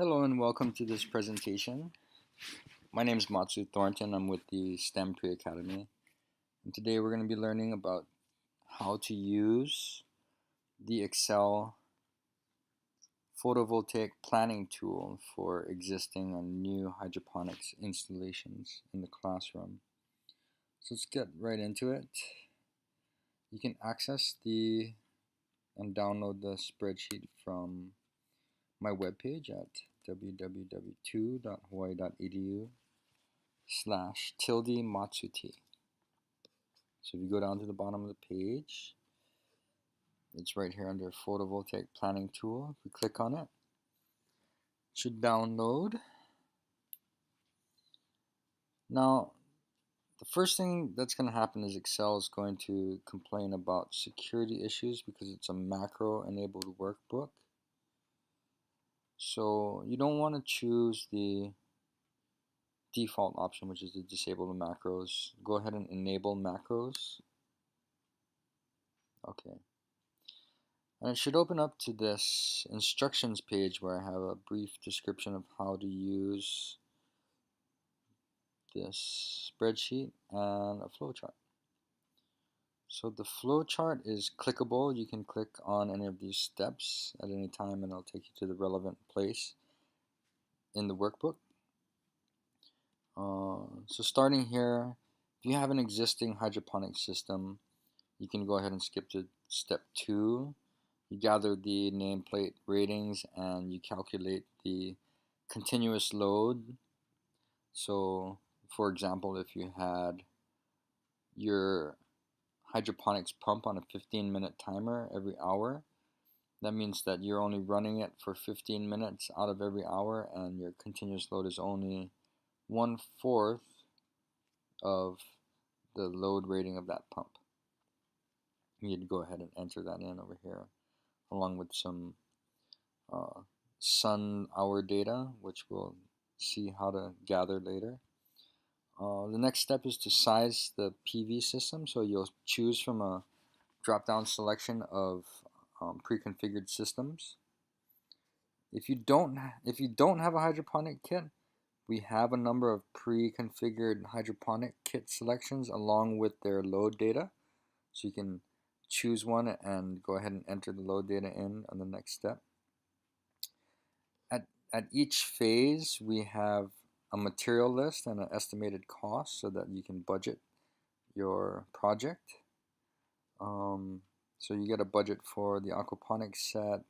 Hello and welcome to this presentation. My name is Matsu Thornton. I'm with the STEM Pre-Academy. And today we're going to be learning about how to use the Excel photovoltaic planning tool for existing and new hydroponics installations in the classroom. So let's get right into it. You can access and download the spreadsheet from my webpage at www.hawaii.edu/matsuti. So if you go down to the bottom of the page, it's right here under photovoltaic planning tool. If we click on it, it should download. Now, the first thing that's going to happen is Excel is going to complain about security issues because it's a macro enabled workbook. So you don't want to choose the default option, which is to disable the macros. Go ahead and enable macros. Okay. And it should open up to this instructions page where I have a brief description of how to use this spreadsheet and a flowchart. So the flowchart is clickable. You can click on any of these steps at any time and it'll take you to the relevant place in the workbook. So starting here, if you have an existing hydroponic system, you can go ahead and skip to step 2. You gather the nameplate ratings and you calculate the continuous load. So for example, if you had your hydroponics pump on a 15-minute timer every hour, that means that you're only running it for 15 minutes out of every hour and your continuous load is only 1/4 of the load rating of that pump. You'd go ahead and enter that in over here along with some sun hour data, which we'll see how to gather later. The next step is to size the PV system. So you'll choose from a drop-down selection of pre-configured systems. If you don't have a hydroponic kit, we have a number of pre-configured hydroponic kit selections along with their load data. So you can choose one and go ahead and enter the load data in on the next step. At each phase, we have a material list and an estimated cost so that you can budget your project. So you get a budget for the aquaponics set,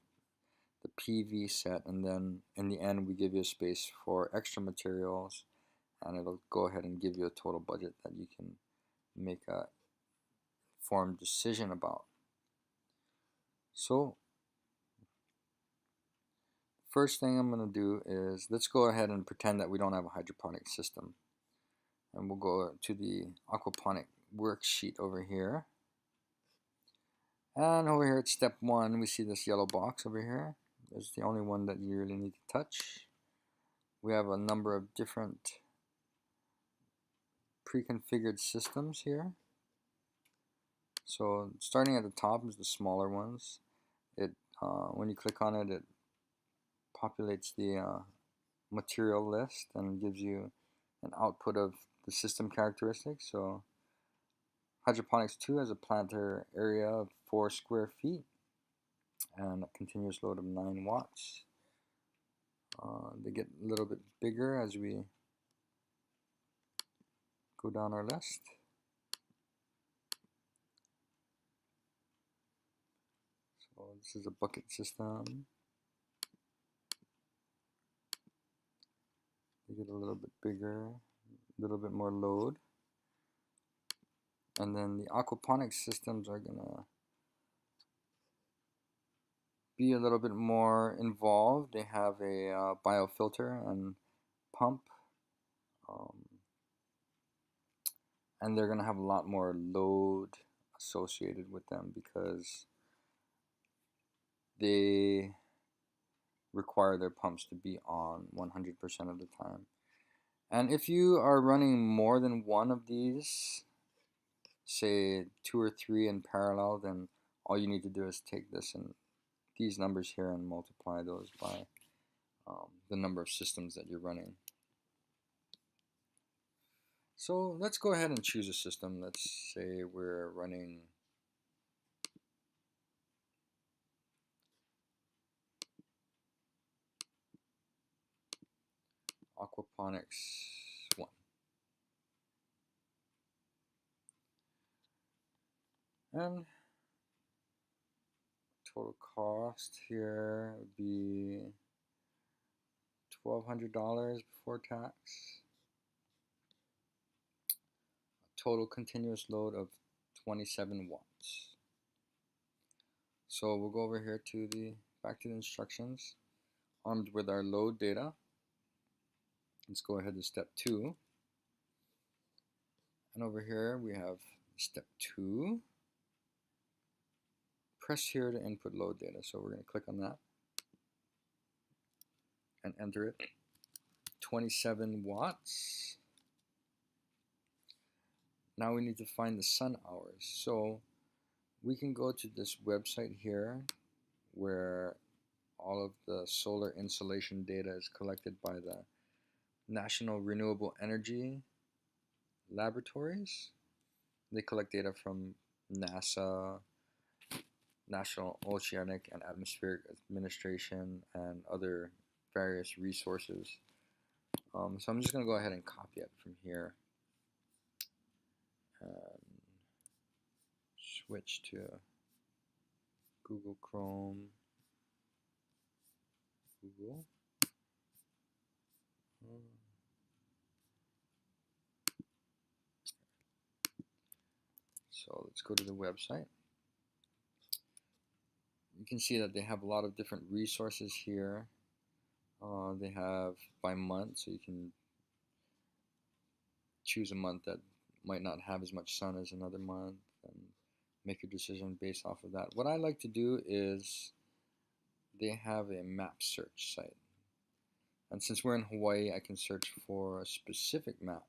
the PV set, and then in the end we give you a space for extra materials and it'll go ahead and give you a total budget that you can make a informed decision about. So first thing I'm going to do is let's go ahead and pretend that we don't have a hydroponic system. And we'll go to the aquaponic worksheet over here. And over here at step 1, we see this yellow box over here. It's the only one that you really need to touch. We have a number of different pre-configured systems here. So starting at the top is the smaller ones. When you click on it, it populates the material list and gives you an output of the system characteristics. So Hydroponics 2 has a planter area of 4 square feet and a continuous load of 9 watts. They get a little bit bigger as we go down our list. So this is a bucket system. They get a little bit bigger, a little bit more load. And then the aquaponics systems are gonna be a little bit more involved. They have a biofilter and pump, and they're gonna have a lot more load associated with them because they require their pumps to be on 100% of the time. And if you are running more than one of these, say 2 or 3 in parallel, then all you need to do is take this and these numbers here and multiply those by the number of systems that you're running. So let's go ahead and choose a system. Let's say we're running Aquaponics 1. And total cost here would be $1,200 before tax. Total continuous load of 27 watts. So we'll go over here to back to the instructions. Armed with our load data, let's go ahead to step 2. And over here we have step 2. Press here to input load data. So we're going to click on that and enter it. 27 watts. Now we need to find the sun hours. So we can go to this website here where all of the solar insolation data is collected by the National Renewable Energy Laboratories. They collect data from NASA, National Oceanic and Atmospheric Administration, and other various resources. So I'm just going to go ahead and copy it from here and switch to Google Chrome, Google. So let's go to the website. You can see that they have a lot of different resources here. They have by month, so you can choose a month that might not have as much sun as another month and make your decision based off of that. What I like to do is they have a map search site. And since we're in Hawaii, I can search for a specific map.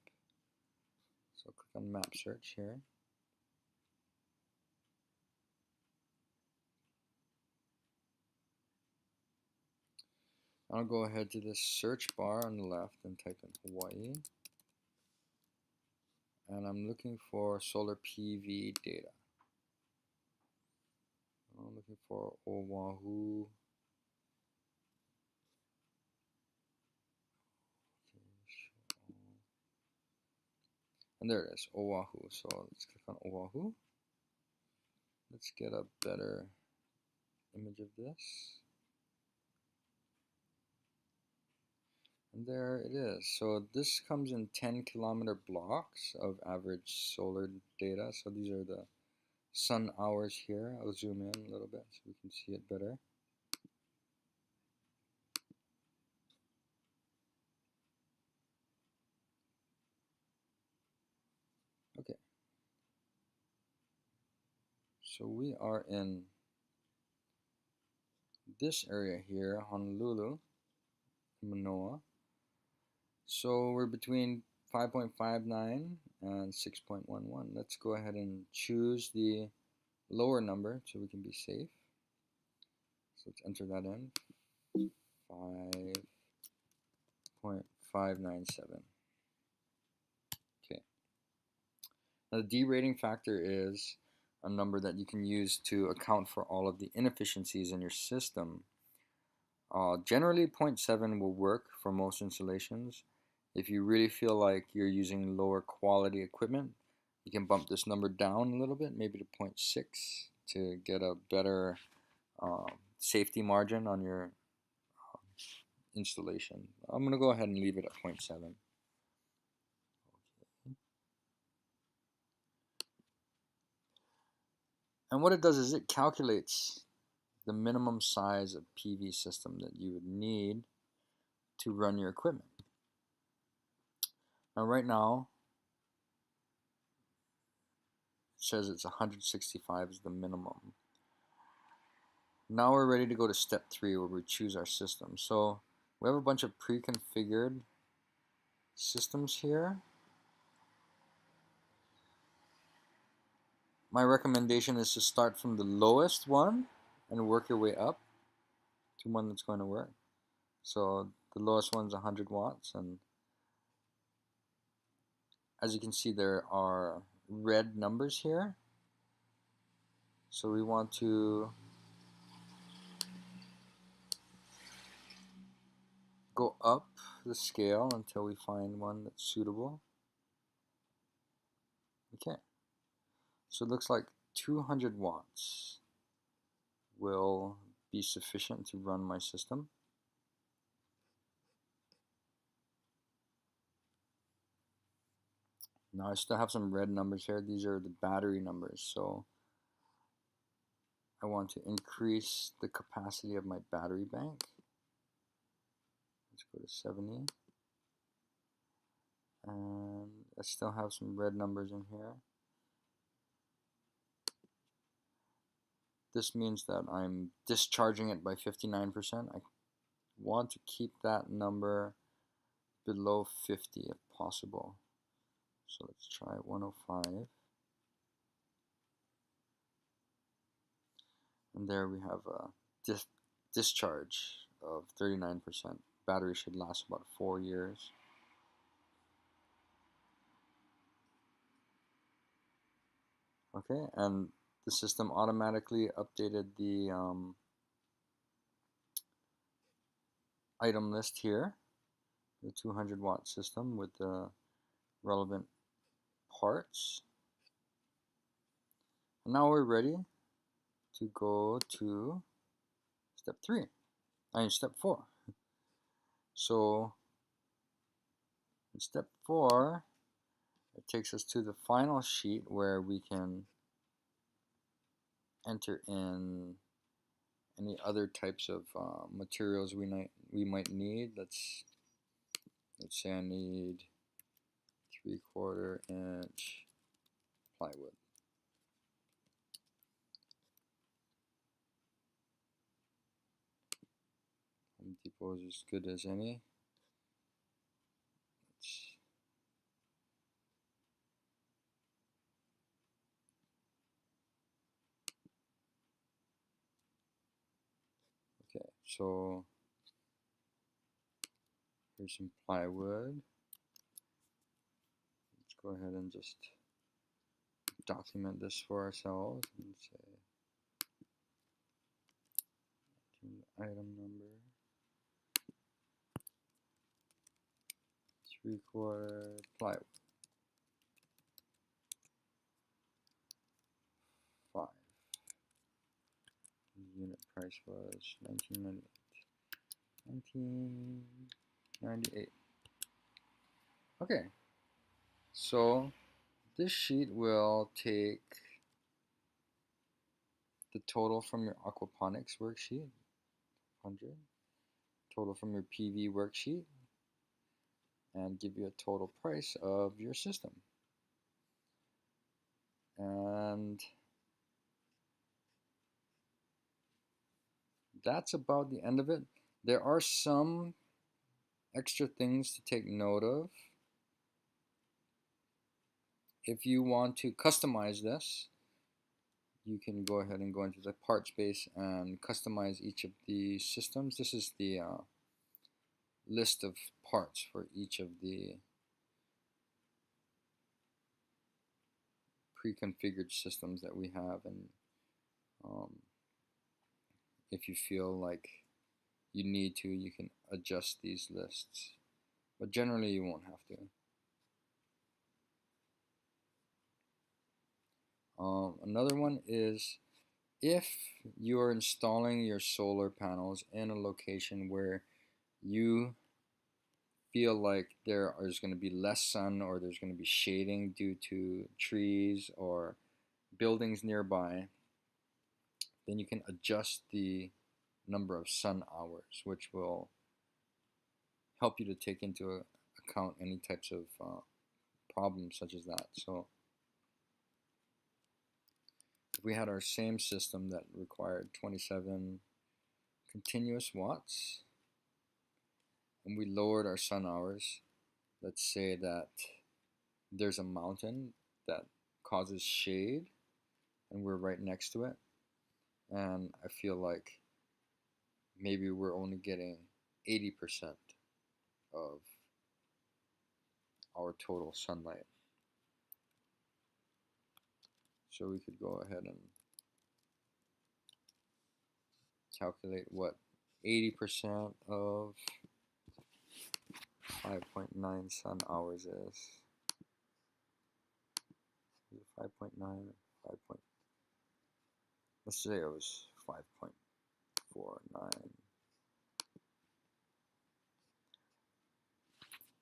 So click on map search here. I'll go ahead to this search bar on the left and type in Hawaii. And I'm looking for solar PV data. I'm looking for Oahu. And there it is, Oahu. So let's click on Oahu. Let's get a better image of this. And there it is. So this comes in 10-kilometer blocks of average solar data. So these are the sun hours here. I'll zoom in a little bit so we can see it better. Okay. So we are in this area here, Honolulu, Manoa. So we're between 5.59 and 6.11. Let's go ahead and choose the lower number so we can be safe. So let's enter that in. 5.597. Okay. Now the derating factor is a number that you can use to account for all of the inefficiencies in your system. Generally 0.7 will work for most installations. If you really feel like you're using lower quality equipment, you can bump this number down a little bit, maybe to 0.6 to get a better safety margin on your installation. I'm going to go ahead and leave it at 0.7. Okay. And what it does is it calculates the minimum size of PV system that you would need to run your equipment. Now right now, it says it's 165 is the minimum. Now we're ready to go to step 3 where we choose our system. So we have a bunch of pre-configured systems here. My recommendation is to start from the lowest one and work your way up to one that's going to work. So the lowest one's 100 watts, and as you can see, there are red numbers here. So we want to go up the scale until we find one that's suitable. Okay, so it looks like 200 watts will be sufficient to run my system. Now I still have some red numbers here. These are the battery numbers, so I want to increase the capacity of my battery bank. Let's go to 70. And I still have some red numbers in here. This means that I'm discharging it by 59%. I want to keep that number below 50 if possible. So let's try 105. And there we have a discharge of 39%. Battery should last about 4 years. Okay, and the system automatically updated the item list here, the 200 watt system with the relevant parts. And now we're ready to go to step 3. I mean step 4. So in step 4, it takes us to the final sheet where we can enter in any other types of materials we might need. Let's say I need 3/4 inch plywood. Home Depot is as good as any. Okay, so here's some plywood. Let's go ahead and just document this for ourselves and say item number 3/4 plywood 5. The unit price was $19.98. Okay, so this sheet will take the total from your aquaponics worksheet, 100, total from your PV worksheet, and give you a total price of your system. And that's about the end of it. There are some extra things to take note of. If you want to customize this, you can go ahead and go into the part space and customize each of the systems. This is the list of parts for each of the pre-configured systems that we have, and if you feel like you need to, you can adjust these lists, but generally you won't have to. Another one is if you are installing your solar panels in a location where you feel like there is going to be less sun or there's going to be shading due to trees or buildings nearby, then you can adjust the number of sun hours, which will help you to take into account any types of problems such as that. So if we had our same system that required 27 continuous watts and we lowered our sun hours, let's say that there's a mountain that causes shade and we're right next to it, and I feel like maybe we're only getting 80% of our total sunlight. So we could go ahead and calculate what 80% of 5.9 sun hours is. 5.9, 5. Let's say it was 5.49.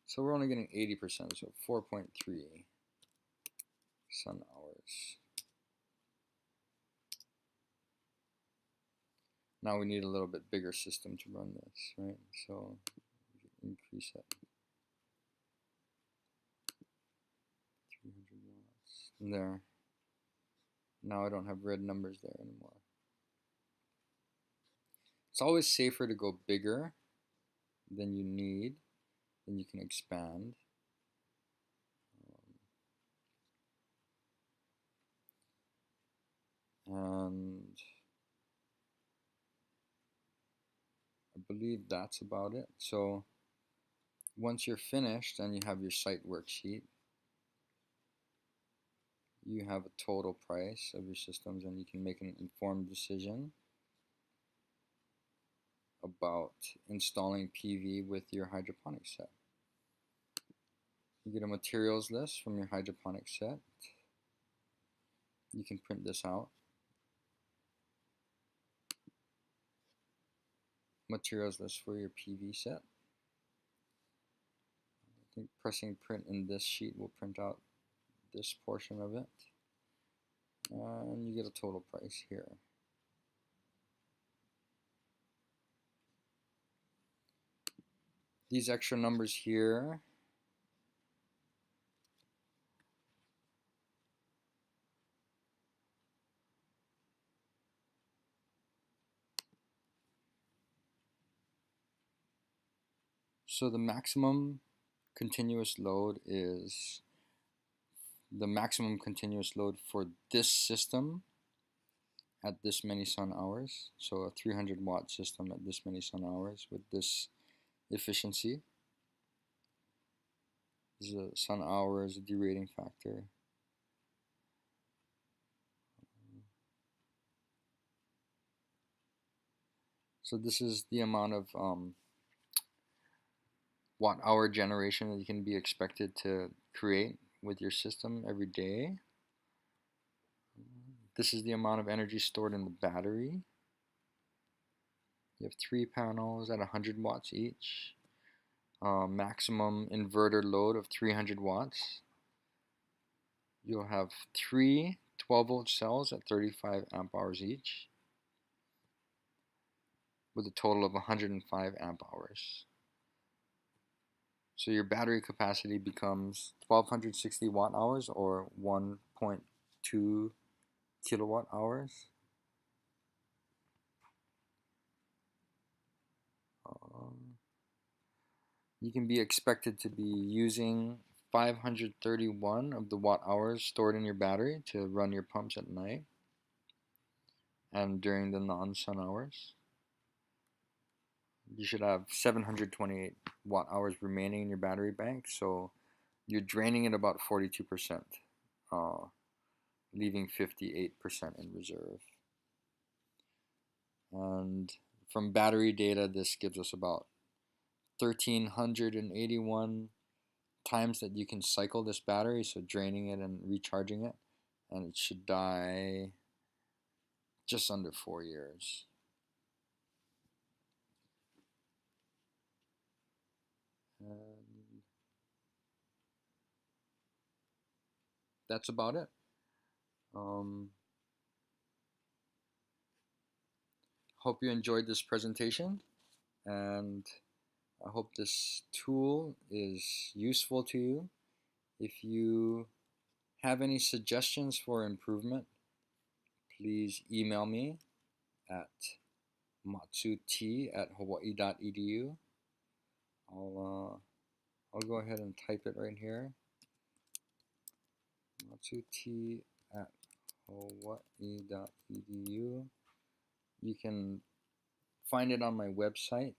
So we're only getting 80%, so 4.3 sun hours. Now we need a little bit bigger system to run this, right? So increase it. 300 watts. There. Now I don't have red numbers there anymore. It's always safer to go bigger than you need, then you can expand. And I believe that's about it. So once you're finished and you have your site worksheet, you have a total price of your systems and you can make an informed decision about installing PV with your hydroponics set. You get a materials list from your hydroponics set. You can print this out. Materials list for your PV set. I think pressing print in this sheet will print out this portion of it. And you get a total price here. These extra numbers here so the maximum continuous load is the maximum continuous load for this system at this many sun hours. So a 300 watt system at this many sun hours with this efficiency. This is a sun hours derating factor. So this is the amount of watt hour generation that you can be expected to create with your system every day. This is the amount of energy stored in the battery. You have 3 panels at 100 watts each. Maximum inverter load of 300 watts. You'll have 3 12-volt cells at 35 amp hours each, with a total of 105 amp hours. So your battery capacity becomes 1260 watt hours or 1.2 kilowatt hours. You can be expected to be using 531 of the watt hours stored in your battery to run your pumps at night and during the non-sun hours. You should have 728 watt hours remaining in your battery bank, so you're draining it about 42%, leaving 58% in reserve. And from battery data, this gives us about 1,381 times that you can cycle this battery, so draining it and recharging it, and it should die just under 4 years. And that's about it. Hope you enjoyed this presentation, and I hope this tool is useful to you. If you have any suggestions for improvement, please email me at matsut@hawaii.edu. I'll go ahead and type it right here. matsut@hawaii.edu. You can find it on my website,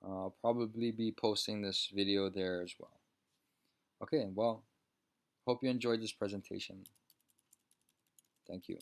I'll probably be posting this video there as well. Okay, well, hope you enjoyed this presentation. Thank you.